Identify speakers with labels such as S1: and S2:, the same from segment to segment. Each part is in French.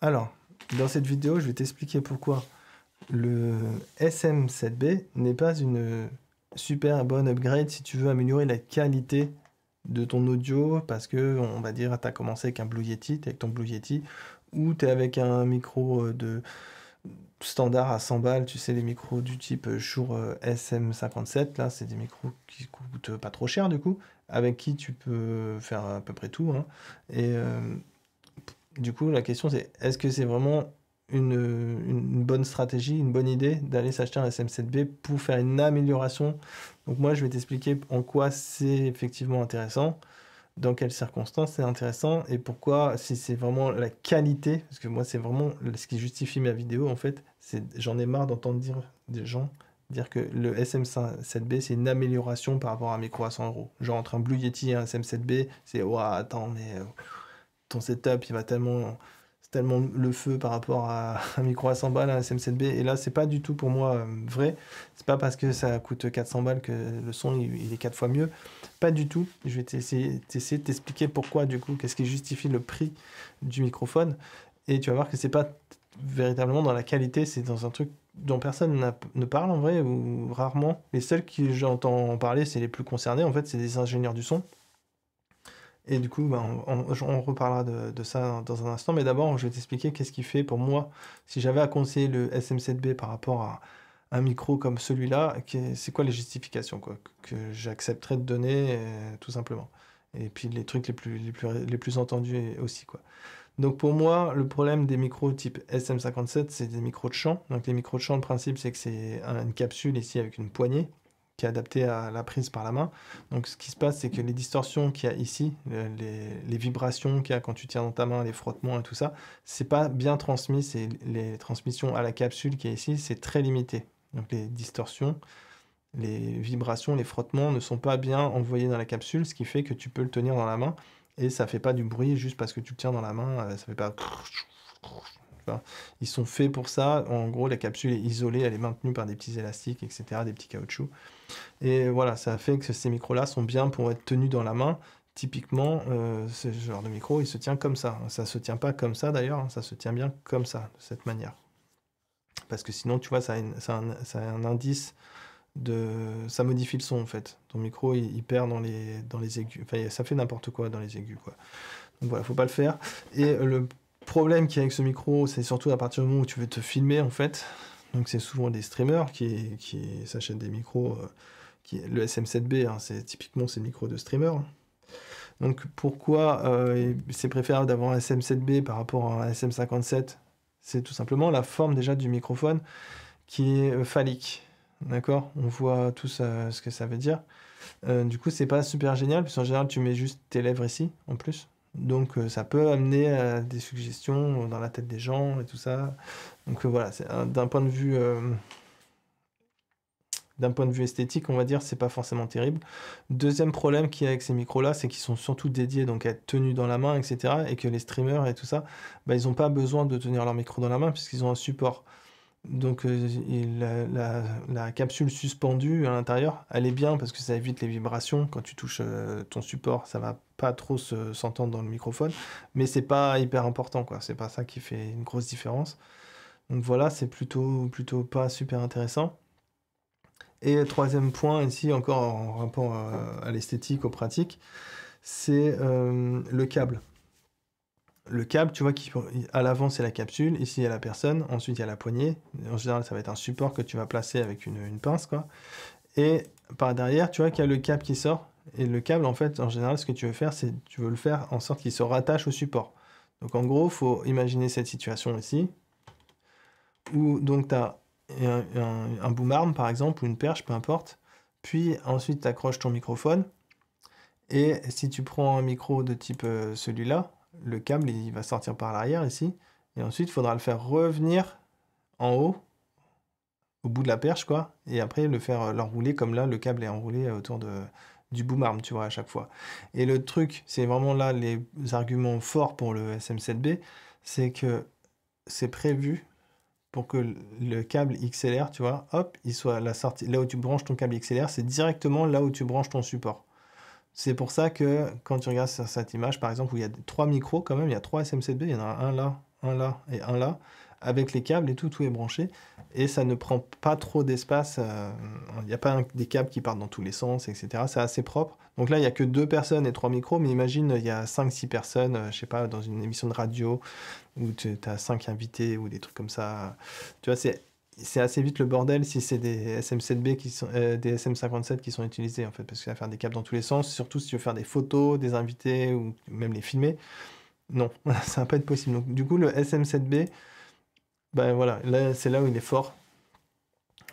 S1: Alors, dans cette vidéo, je vais t'expliquer pourquoi le SM7B n'est pas une super bonne upgrade si tu veux améliorer la qualité de ton audio parce que, on va dire, tu as commencé avec un Blue Yeti, tu avec ton Blue Yeti, ou tu es avec un micro de standard à 100 balles, tu sais, les micros du type Shure SM57, là, c'est des micros qui coûtent pas trop cher du coup, avec qui tu peux faire à peu près tout, hein. Et du coup, la question c'est, est-ce que c'est vraiment une bonne stratégie, une bonne idée d'aller s'acheter un SM7B pour faire une amélioration? Donc moi, je vais t'expliquer en quoi c'est effectivement intéressant, dans quelles circonstances c'est intéressant, et pourquoi, si c'est vraiment la qualité, parce que moi, c'est vraiment ce qui justifie ma vidéo, en fait, j'en ai marre d'entendre dire des gens dire que le SM7B, c'est une amélioration par rapport à un micro à 100 euros. Genre entre un Blue Yeti et un SM7B, c'est ouah, attends, mais ton setup, il va tellement, c'est tellement le feu par rapport à un micro à 100 balles, un SM7B. Et là, c'est pas du tout pour moi vrai. C'est pas parce que ça coûte 400 balles que le son, il est 4 fois mieux. Pas du tout. Je vais essayer de t'expliquer pourquoi, du coup, qu'est-ce qui justifie le prix du microphone. Et tu vas voir que c'est pas véritablement dans la qualité, c'est dans un truc dont personne ne parle en vrai, ou rarement. Les seuls qui j'entends parler, c'est les plus concernés, en fait, c'est des ingénieurs du son. Et du coup, bah, on reparlera de ça dans un instant, mais d'abord, je vais t'expliquer qu'est-ce qui fait pour moi, si j'avais à conseiller le SM7B par rapport à un micro comme celui-là, c'est quoi les justifications, quoi, que j'accepterais de donner, tout simplement. Et puis les trucs les plus entendus aussi, quoi. Donc pour moi, le problème des micros type SM57, c'est des micros de chant. Donc les micros de chant, le principe, c'est que c'est une capsule ici avec une poignée qui est adaptée à la prise par la main. Donc ce qui se passe, c'est que les distorsions qu'il y a ici, les vibrations qu'il y a quand tu tiens dans ta main, les frottements et tout ça, c'est pas bien transmis. C'est les transmissions à la capsule qui est ici, c'est très limité. Donc les distorsions, les vibrations, les frottements ne sont pas bien envoyés dans la capsule, ce qui fait que tu peux le tenir dans la main et ça fait pas du bruit juste parce que tu le tiens dans la main, ça fait pas. Enfin, ils sont faits pour ça. En gros, la capsule est isolée, elle est maintenue par des petits élastiques, etc., des petits caoutchoucs. Et voilà, ça fait que ces micros-là sont bien pour être tenus dans la main. Typiquement, ce genre de micro, il se tient comme ça. Ça se tient pas comme ça d'ailleurs, hein, ça se tient bien comme ça, de cette manière. Parce que sinon, tu vois, ça a un indice ça modifie le son en fait. Ton micro, il perd dans les aigus. Enfin, ça fait n'importe quoi dans les aigus, quoi. Donc voilà, faut pas le faire. Et le problème qu'il y a avec ce micro, c'est surtout à partir du moment où tu veux te filmer en fait. Donc c'est souvent des streamers qui s'achètent des micros. Le SM7B, hein, c'est typiquement ces micros de streamer, hein. Donc pourquoi c'est préférable d'avoir un SM7B par rapport à un SM57? C'est tout simplement la forme déjà du microphone qui est phallique. D'accord? On voit tous ce que ça veut dire. Du coup, c'est pas super génial, parce qu'en général, tu mets juste tes lèvres ici, en plus. Donc, ça peut amener à des suggestions dans la tête des gens et tout ça. Donc, voilà, d'un point de vue esthétique, on va dire, c'est pas forcément terrible. Deuxième problème qu'il y a avec ces micros-là, c'est qu'ils sont surtout dédiés donc à être tenus dans la main, etc. Et que les streamers et tout ça, bah, ils n'ont pas besoin de tenir leur micro dans la main, puisqu'ils ont un support. Donc la capsule suspendue à l'intérieur, elle est bien parce que ça évite les vibrations. Quand tu touches ton support, ça va pas trop s'entendre dans le microphone, mais c'est pas hyper important, quoi. C'est pas ça qui fait une grosse différence. Donc voilà, c'est plutôt pas super intéressant. Et troisième point ici, encore en rapport à l'esthétique, aux pratiques, c'est le câble. Le câble, tu vois, à l'avant, c'est la capsule. Ici, il y a la personne. Ensuite, il y a la poignée. En général, ça va être un support que tu vas placer avec une pince, quoi. Et par derrière, tu vois qu'il y a le câble qui sort. Et le câble, en fait, en général, ce que tu veux faire, c'est tu veux le faire en sorte qu'il se rattache au support. Donc, en gros, il faut imaginer cette situation ici, où donc tu as un boom arm, par exemple, ou une perche, peu importe. Puis, ensuite, tu accroches ton microphone. Et si tu prends un micro de type celui-là, le câble, il va sortir par l'arrière ici. Et ensuite, il faudra le faire revenir en haut, au bout de la perche, quoi. Et après, l'enrouler comme là, le câble est enroulé autour du boom arm, tu vois, à chaque fois. Et le truc, c'est vraiment là les arguments forts pour le SM7B, c'est que c'est prévu pour que le câble XLR, tu vois, hop, il soit la sortie, là où tu branches ton câble XLR, c'est directement là où tu branches ton support. C'est pour ça que quand tu regardes sur cette image, par exemple, où il y a 3 micros, quand même, il y a 3 SM7B, il y en a un là, un là et un là, avec les câbles et tout est branché, et ça ne prend pas trop d'espace, il n'y a pas des câbles qui partent dans tous les sens, etc. C'est assez propre. Donc là, il n'y a que 2 personnes et 3 micros, mais imagine, il y a 5-6 personnes, je sais pas, dans une émission de radio, où tu as 5 invités, ou des trucs comme ça. Tu vois, c'est assez vite le bordel si c'est des SM7B qui sont, des SM57 qui sont utilisés, en fait, parce que ça va faire des câbles dans tous les sens, surtout si tu veux faire des photos, des invités, ou même les filmer. Non, ça va pas être possible. Donc, du coup, le SM7B, ben voilà, là, c'est là où il est fort.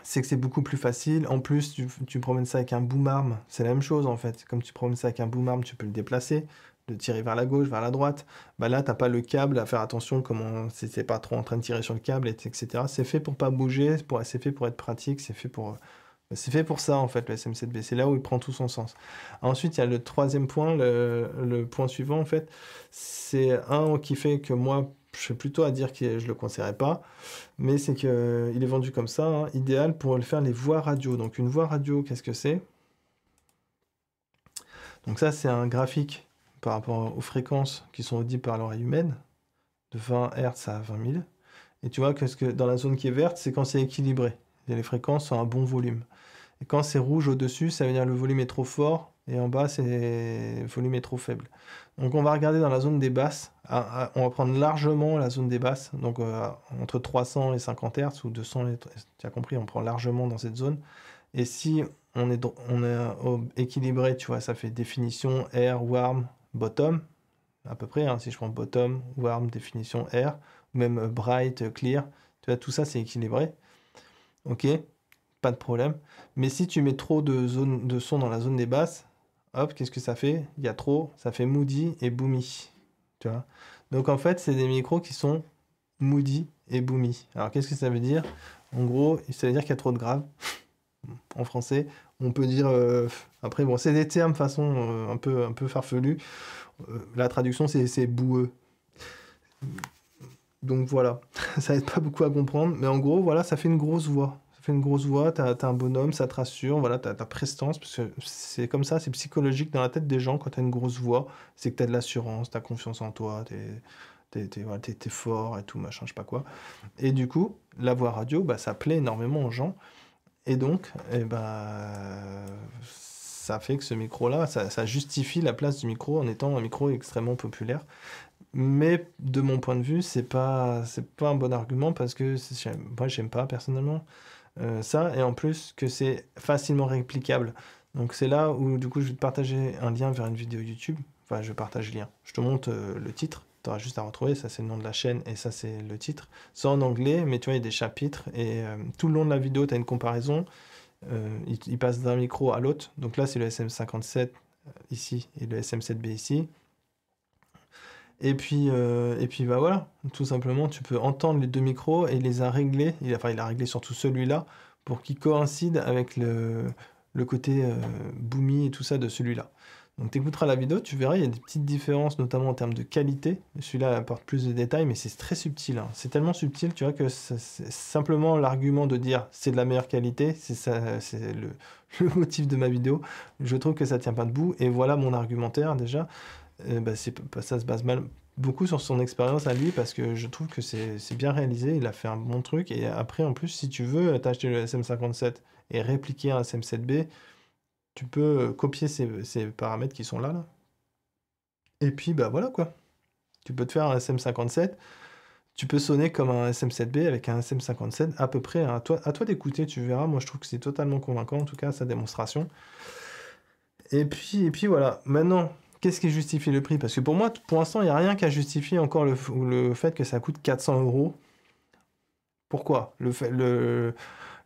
S1: C'est que c'est beaucoup plus facile. En plus, tu promènes ça avec un boom arm. C'est la même chose, en fait. Comme tu promènes ça avec un boom arm, tu peux le déplacer, le tirer vers la gauche, vers la droite. Bah là, t'as pas le câble à faire attention, comment c'est pas trop en train de tirer sur le câble, etc. C'est fait pour pas bouger, c'est fait pour être pratique, c'est fait pour ça, en fait, le SM7B. C'est là où il prend tout son sens. Ensuite, il y a le troisième point, le point suivant, en fait. C'est un qui fait que moi, je suis plutôt à dire que je le conseillerais pas, mais c'est que il est vendu comme ça, hein, idéal pour le faire les voix radio. Donc une voix radio, qu'est-ce que c'est? Donc ça, c'est un graphique par rapport aux fréquences qui sont audibles par l'oreille humaine, de 20 Hz à 20 000. Et tu vois que dans la zone qui est verte, c'est quand c'est équilibré. Et les fréquences sont un bon volume. Et quand c'est rouge au-dessus, ça veut dire le volume est trop fort, et en bas, le volume est trop faible. Donc on va regarder dans la zone des basses. On va prendre largement la zone des basses, donc entre 300 et 50 Hz, ou 200, tu as compris, on prend largement dans cette zone. Et si on est équilibré, tu vois, ça fait définition air, warm, bottom, à peu près, hein, si je prends bottom, warm, définition air, ou même bright, clear, tu vois, tout ça c'est équilibré. Ok, pas de problème. Mais si tu mets trop de son dans la zone des basses, hop, qu'est-ce que ça fait? Il y a trop, ça fait moody et boomy. Tu vois? Donc en fait, c'est des micros qui sont moody et boomy. Alors qu'est-ce que ça veut dire? En gros, ça veut dire qu'il y a trop de graves. En français, on peut dire. Après, bon, c'est des termes façon un peu farfelus. La traduction, c'est boueux. Donc voilà, ça aide pas beaucoup à comprendre, mais en gros, voilà, ça fait une grosse voix. Ça fait une grosse voix, t'as un bonhomme, ça te rassure, voilà, t'as ta prestance, parce que c'est comme ça, c'est psychologique dans la tête des gens, quand t'as une grosse voix, c'est que t'as de l'assurance, t'as confiance en toi, voilà, t'es fort et tout, machin, je sais pas quoi. Et du coup, la voix radio, bah, ça plaît énormément aux gens, et donc, eh ben, ça fait que ce micro-là, ça justifie la place du micro en étant un micro extrêmement populaire. Mais de mon point de vue, c'est pas un bon argument parce que moi, j'aime pas personnellement ça. Et en plus, que c'est facilement réplicable. Donc, c'est là où, du coup, je vais te partager un lien vers une vidéo YouTube. Enfin, je partage le lien. Je te montre le titre. Tu auras juste à retrouver. Ça, c'est le nom de la chaîne et ça, c'est le titre. C'est en anglais, mais tu vois, il y a des chapitres. Et tout le long de la vidéo, tu as une comparaison. Il passe d'un micro à l'autre. Donc là, c'est le SM57 ici et le SM7B ici. Et puis bah voilà, tout simplement, tu peux entendre les 2 micros et il les a réglés. Il a réglé surtout celui-là pour qu'il coïncide avec le côté boomy et tout ça de celui-là. Donc tu écouteras la vidéo, tu verras, il y a des petites différences, notamment en termes de qualité. Celui-là apporte plus de détails, mais c'est très subtil, hein. C'est tellement subtil, tu vois, que c'est simplement l'argument de dire c'est de la meilleure qualité, c'est ça, c'est le motif de ma vidéo. Je trouve que ça tient pas debout, et voilà mon argumentaire déjà. Bah, ça se base beaucoup sur son expérience à lui parce que je trouve que c'est bien réalisé, il a fait un bon truc. Et après, en plus, si tu veux t'acheter le SM57 et répliquer un SM7B, tu peux copier ces paramètres qui sont là. Et puis, bah voilà quoi. Tu peux te faire un SM57, tu peux sonner comme un SM7B avec un SM57 à peu près, hein. À toi d'écouter, tu verras. Moi, je trouve que c'est totalement convaincant, en tout cas, sa démonstration. Et puis voilà. Maintenant, qu'est-ce qui justifie le prix? Parce que pour moi, pour l'instant, il n'y a rien qui a justifié encore le fait que ça coûte 400 euros. Pourquoi?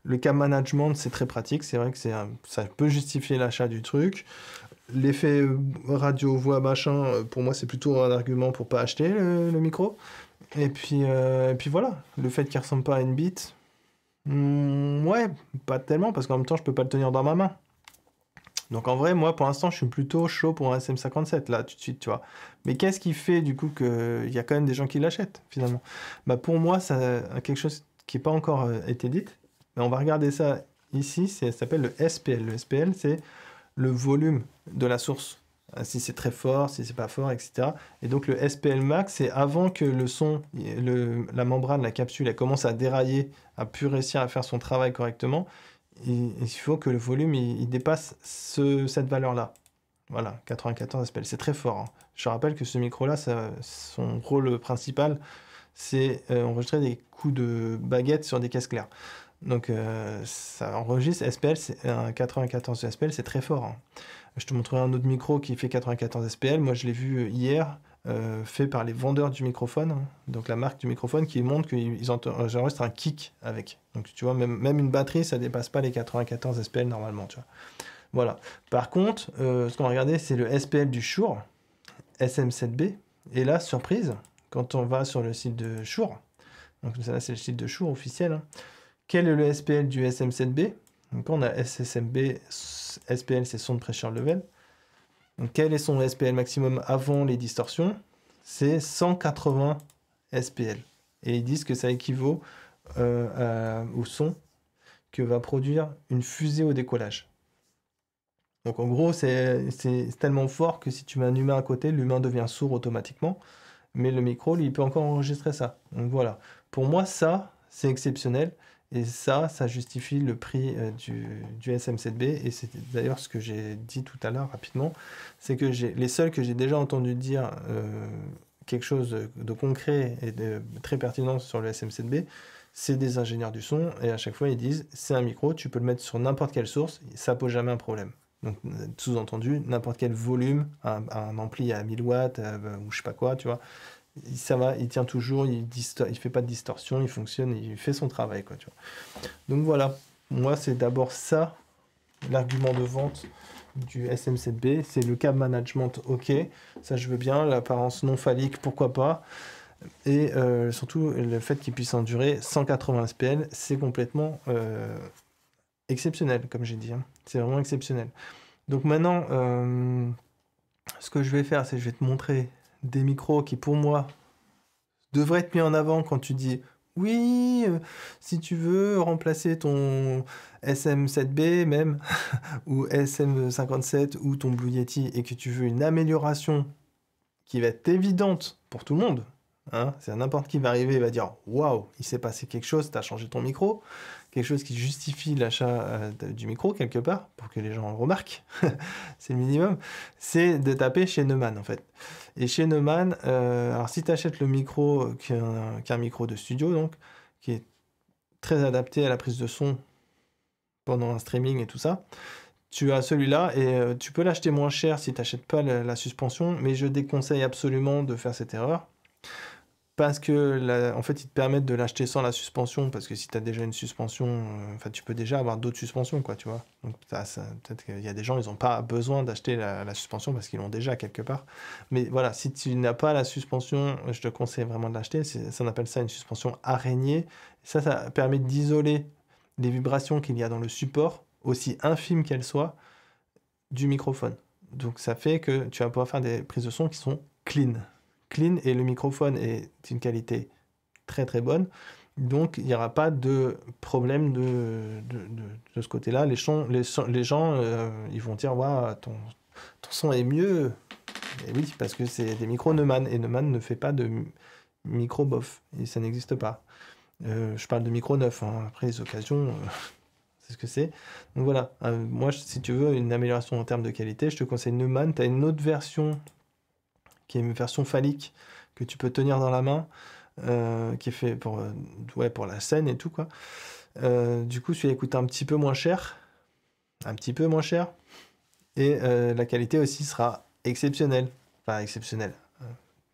S1: Le cam management, c'est très pratique. C'est vrai que ça peut justifier l'achat du truc. L'effet radio, voix, machin, pour moi, c'est plutôt un argument pour pas acheter le micro. Et puis voilà. Le fait qu'il ressemble pas à une Beat, ouais, pas tellement, parce qu'en même temps, je peux pas le tenir dans ma main. Donc en vrai, moi pour l'instant, je suis plutôt chaud pour un SM57 là, tout de suite, tu vois. Mais qu'est-ce qui fait du coup qu'il y a quand même des gens qui l'achètent finalement? Bah pour moi, ça a quelque chose qui n'est pas encore été dit. Mais on va regarder ça ici, ça s'appelle le SPL. Le SPL, c'est le volume de la source. si c'est très fort, si c'est pas fort, etc. Et donc le SPL max, c'est avant que le son, la membrane, la capsule, elle commence à dérailler, à plus réussir à faire son travail correctement. Il faut que le volume il dépasse cette valeur-là. Voilà, 94 SPL, c'est très fort, hein. Je rappelle que ce micro-là, son rôle principal, c'est enregistrer des coups de baguette sur des caisses claires. Donc ça enregistre SPL, c'est un 94 SPL, c'est très fort, hein. Je te montrerai un autre micro qui fait 94 SPL. Moi, je l'ai vu hier, fait par les vendeurs du microphone, hein. Donc la marque du microphone qui montre qu'ils enregistrent un kick avec. Donc tu vois, même une batterie, ça dépasse pas les 94 SPL normalement, tu vois. Voilà. Par contre, ce qu'on va regarder, c'est le SPL du Shure, SM7B. Et là, surprise, quand on va sur le site de Shure, donc ça, là, c'est le site de Shure officiel, hein. Quel est le SPL du SM7B? Donc on a SSMB, SPL, c'est Sound Pressure Level. Donc quel est son SPL maximum avant les distorsions? C'est 180 SPL. Et ils disent que ça équivaut au son que va produire une fusée au décollage. Donc en gros, c'est tellement fort que si tu mets un humain à côté, l'humain devient sourd automatiquement. Mais le micro, lui, il peut encore enregistrer ça. Donc voilà. Pour moi, ça, c'est exceptionnel. Et ça justifie le prix du SM7B. Et c'est d'ailleurs ce que j'ai dit tout à l'heure rapidement. C'est que les seuls que j'ai déjà entendu dire quelque chose de concret et de très pertinent sur le SM7B, c'est des ingénieurs du son. Et à chaque fois, ils disent, c'est un micro, tu peux le mettre sur n'importe quelle source, ça pose jamais un problème. Donc, sous-entendu, n'importe quel volume, un ampli à 1000 watts ou je sais pas quoi, tu vois, ça va, il tient toujours, il fait pas de distorsion, il fonctionne, il fait son travail, quoi, tu vois. Donc voilà, moi c'est d'abord ça, l'argument de vente du SM7B, c'est le câble management, ok, ça je veux bien, l'apparence non phallique, pourquoi pas, et surtout le fait qu'il puisse endurer 180 SPL, c'est complètement exceptionnel, comme j'ai dit, hein. C'est vraiment exceptionnel. Donc maintenant, ce que je vais faire, c'est que je vais te montrer des micros qui, pour moi, devraient être mis en avant quand tu dis oui, si tu veux remplacer ton SM7B même, ou SM57 ou ton Blue Yeti, et que tu veux une amélioration qui va être évidente pour tout le monde, hein, c'est n'importe qui va arriver et va dire waouh, il s'est passé quelque chose, tu as changé ton micro, quelque chose qui justifie l'achat du micro quelque part, pour que les gens le remarquent, c'est le minimum, c'est de taper chez Neumann en fait. Et chez Neumann, alors si tu achètes le micro, qui est un micro de studio, donc, qui est très adapté à la prise de son pendant un streaming et tout ça, tu as celui-là et tu peux l'acheter moins cher si tu n'achètes pas la suspension, mais je déconseille absolument de faire cette erreur. Parce que, en fait, ils te permettent de l'acheter sans la suspension, parce que si tu as déjà une suspension, enfin, tu peux déjà avoir d'autres suspensions, quoi, tu vois. Donc, peut-être qu'il y a des gens, ils n'ont pas besoin d'acheter la suspension parce qu'ils l'ont déjà quelque part. Mais voilà, si tu n'as pas la suspension, je te conseille vraiment de l'acheter. Ça, on appelle ça une suspension araignée. Ça permet d'isoler les vibrations qu'il y a dans le support, aussi infimes qu'elles soient, du microphone. Donc, ça fait que tu vas pouvoir faire des prises de son qui sont clean. Et le microphone est d'une qualité très très bonne, donc il n'y aura pas de problème de ce côté-là. Les gens ils vont dire waouh, ton son est mieux. Et oui, parce que c'est des micros Neumann, et Neumann ne fait pas de micro bof, et ça n'existe pas. Je parle de micro neuf, hein. Après les occasions, c'est ce que c'est. Donc voilà, moi si tu veux une amélioration en termes de qualité, je te conseille Neumann. Tu as une autre version qui est une version phallique que tu peux tenir dans la main, qui est fait pour la scène et tout, quoi. Du coup, celui-là coûte un petit peu moins cher, et la qualité aussi sera exceptionnelle, enfin exceptionnelle,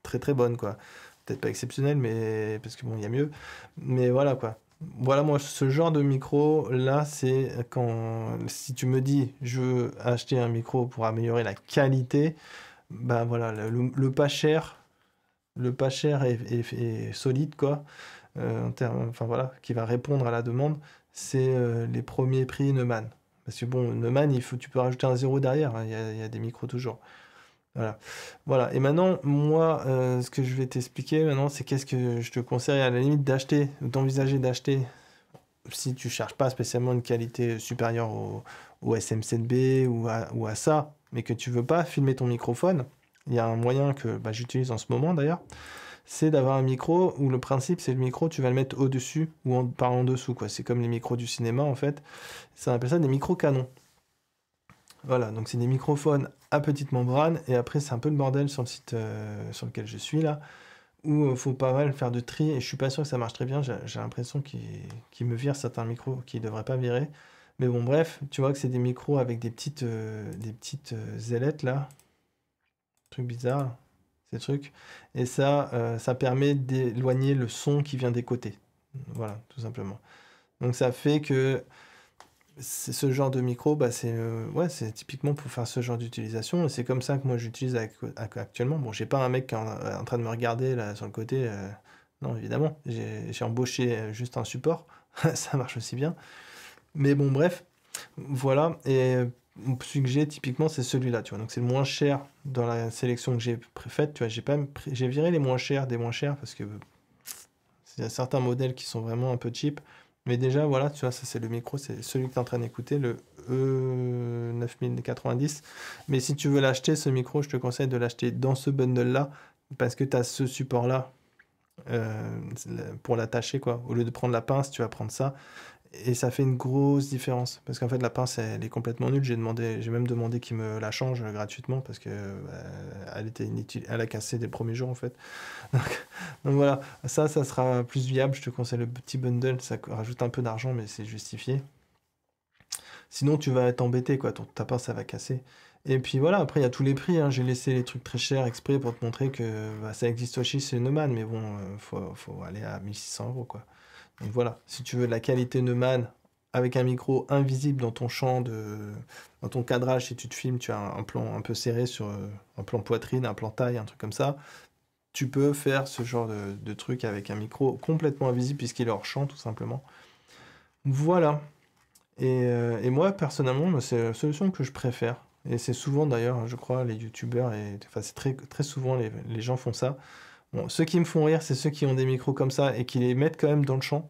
S1: très très bonne, quoi. Peut-être pas exceptionnelle, mais parce que bon, il y a mieux, mais voilà, quoi. Voilà, moi, ce genre de micro, là, c'est si tu me dis, je veux acheter un micro pour améliorer la qualité, ben voilà, le pas cher est solide, quoi, enfin voilà, qui va répondre à la demande, c'est les premiers prix Neumann. Parce que bon, Neumann, tu peux rajouter un zéro derrière, hein, il y a des micros toujours. Voilà. Et maintenant, moi, ce que je vais t'expliquer maintenant, c'est qu'est-ce que je te conseille à la limite d'envisager d'acheter, si tu cherches pas spécialement une qualité supérieure au SM7B ou à ça, mais que tu veux pas filmer ton microphone, il y a un moyen que bah, j'utilise en ce moment d'ailleurs, c'est d'avoir un micro où le principe c'est le micro, tu vas le mettre au-dessus ou par en dessous, quoi. C'est comme les micros du cinéma en fait. Ça appelle ça des micros canons. Voilà, donc c'est des microphones à petite membrane, et après c'est un peu le bordel sur le site sur lequel je suis là, où il faut pas mal faire de tri, et je suis pas sûr que ça marche très bien, j'ai l'impression qu'il me vire certains micros qui ne devraient pas virer. Mais bon, bref, tu vois que c'est des micros avec des petites ailettes là, truc bizarre, ces trucs, et ça permet d'éloigner le son qui vient des côtés. Voilà, tout simplement. Donc ça fait que ce genre de micro, bah ouais, c'est typiquement pour faire ce genre d'utilisation, et c'est comme ça que moi j'utilise actuellement. Bon, j'ai pas un mec qui est en train de me regarder là sur le côté, non évidemment, j'ai embauché juste un support, ça marche aussi bien. Mais bon, bref, voilà, et celui que j'ai typiquement c'est celui-là, tu vois, donc c'est le moins cher dans la sélection que j'ai faite, tu vois, j'ai viré les moins chers des moins chers parce que il y a certains modèles qui sont vraiment un peu cheap. Mais déjà, voilà, tu vois, ça c'est le micro, c'est celui que tu es en train d'écouter, le E9090. Mais si tu veux l'acheter, ce micro, je te conseille de l'acheter dans ce bundle-là, parce que tu as ce support-là pour l'attacher, quoi. Au lieu de prendre la pince, tu vas prendre ça. Et ça fait une grosse différence. Parce qu'en fait, la pince, elle est complètement nulle. J'ai même demandé qu'ils me la changent gratuitement, parce que elle était inutile. Elle a cassé dès le premier jour, en fait. Donc voilà, ça sera plus viable. Je te conseille le petit bundle, ça rajoute un peu d'argent, mais c'est justifié. Sinon, tu vas être embêté, quoi. Ta pince, ça va casser. Et puis voilà, après, il y a tous les prix, hein. J'ai laissé les trucs très chers exprès pour te montrer que bah, ça existe aussi chez Neumann, mais bon, faut aller à 1600 €, quoi. Donc voilà, si tu veux de la qualité Neumann avec un micro invisible dans ton dans ton cadrage, si tu te filmes, tu as un plan un peu serré sur un plan poitrine, un plan taille, un truc comme ça. Tu peux faire ce genre de truc avec un micro complètement invisible puisqu'il est hors champ, tout simplement. Voilà. Et moi, personnellement, bah, c'est la solution que je préfère. Et c'est souvent d'ailleurs, je crois, les youtubeurs, enfin, c'est très souvent les gens font ça. Bon, ceux qui me font rire, c'est ceux qui ont des micros comme ça et qui les mettent quand même dans le champ.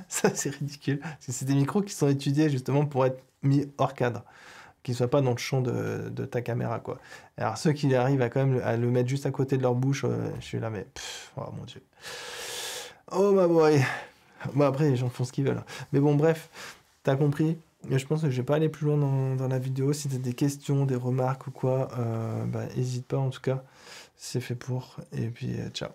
S1: Ça, c'est ridicule. Parce que c'est des micros qui sont étudiés justement pour être mis hors cadre, qu'ils ne soient pas dans le champ de ta caméra, quoi. Alors, ceux qui arrivent à quand même à le mettre juste à côté de leur bouche, je suis là, mais oh mon Dieu. Oh ma boy. Bon, après, les gens font ce qu'ils veulent, hein. Mais bon, bref, t'as compris. Mais je pense que je vais pas aller plus loin dans la vidéo. Si t'as des questions, des remarques ou quoi, bah, hésite pas en tout cas. C'est fait pour. Et puis, ciao.